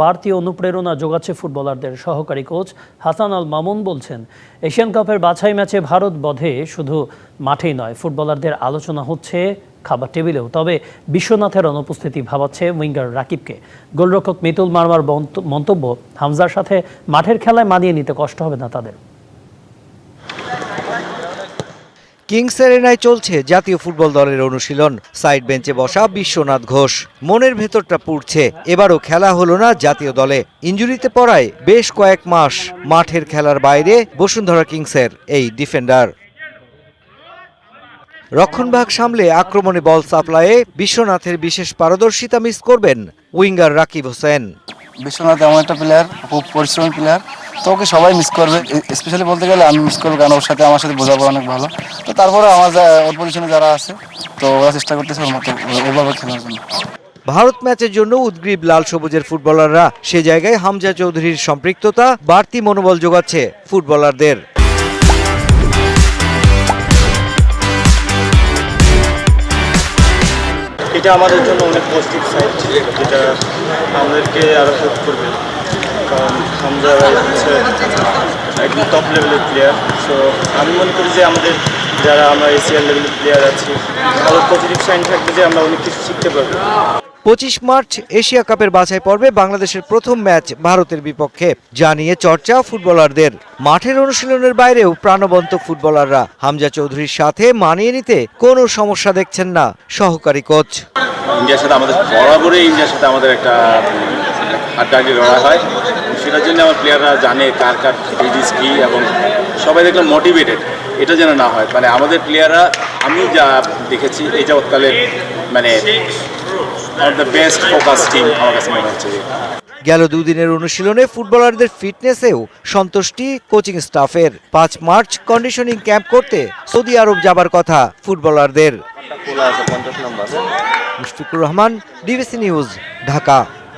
বাড়তি অনুপ্রেরণা যোগাচ্ছে ফুটবলারদের। সহকারী কোচ হাসান আল মামুন বলছেন, এশিয়ান কাপের বাছাই ম্যাচে ভারত বধে শুধু মাঠেই নয়, ফুটবলারদের আলোচনা হচ্ছে খাবার টেবিলেও। তবে বিশ্বনাথের অনুপস্থিতি ভাবাচ্ছে উইঙ্গার রাকিবকে। গোলরক্ষক মিতুল মারমার মন্তব্য, হামজার সাথে মাঠের খেলায় মানিয়ে নিতে কষ্ট হবে না তাদের। কিংস এরেনায় চলছে জাতীয় ফুটবল দলের অনুশীলন। সাইড বেঞ্চে বসা বিশ্বনাথ ঘোষ মনের ভেতরটা পুড়ছে, এবারও খেলা হলো না জাতীয় দলে। ইনজুরিতে পড়ায় বেশ কয়েক মাস মাঠের খেলার বাইরে বসুন্ধরা কিংসের এই ডিফেন্ডার। রক্ষণভাগ সামলে আক্রমণে বল সাপ্লাইয়ে বিশ্বনাথের বিশেষ পারদর্শিতা মিস করবেন উইঙ্গার রাকিব হোসেন। বিশ্বনাথ এমন একটা প্লেয়ার, খুব পরিশ্রমী প্লেয়ার, তো ওকে সবাই মিস করবে। স্পেশালি বলতে গেলে আমি মিস করবো, কারণ ওর সাথে আমার সাথে বোঝাপড়া অনেক ভালো। তো তারপরে আমার ওর পজিশনে যারা আছে, তো ওরা চেষ্টা করতেছে ওর মতো ওভাবে খেলার জন্য। ভারত ম্যাচের জন্য উদ্গ্রীব লাল সবুজের ফুটবলাররা, সে জায়গায় হামজা চৌধুরীর সম্পৃক্ততা বাড়তি মনোবল যোগাচ্ছে ফুটবলারদের। এটা আমাদের জন্য অনেক পজিটিভ সাইড, যেটা আমাদেরকে আরও হেল্প করবে, কারণ হামজা হচ্ছে একদম টপ লেভেলের প্লেয়ার। সো আমি মনে করি যে আমাদের যারা আমরা এশিয়ান লেভেলের প্লেয়ার আছি, আরও পজিটিভ সাইন থাকবে যে আমরা অনেক কিছু শিখতে পারবো। 25 মার্চ এশিয়া কাপের বাছাই পর্বে বাংলাদেশের প্রথম ম্যাচ ভারতের বিপক্ষে, যা নিয়ে চর্চা ফুটবলারদের। মাঠের অনুশীলনের বাইরেও প্রাণবন্ত ফুটবলাররা। হামজা চৌধুরীর সাথে মানিয়ে নিতে কোনো সমস্যা দেখছেন না সহকারী কোচ। ইন্ডিয়ার সাথে আমাদের বরাবরই আমাদের একটা হাড্ডাহাড্ডি লড়াই হয়, সেটার জন্য আমার প্লেয়াররা জানে কার কার ডিউটিস কী, এবং সবাই দেখলাম মোটিভেটেড। এটা যেন না হয়, মানে আমাদের প্লেয়াররা, আমি যা দেখেছি এই যাবৎকালে, মানে দ্য বেস্ট ফোকাস টিম আমার কাছে মনে হচ্ছে। গেল দুদিনের অনুশীলনে ফুটবলারদের ফিটনেসেও সন্তুষ্টি কোচিং স্টাফের। 5 মার্চ কন্ডিশনিং ক্যাম্প করতে সৌদি আরব যাবার কথা ফুটবলারদের। Mushfiqur Rahman, DBC news, Dhaka.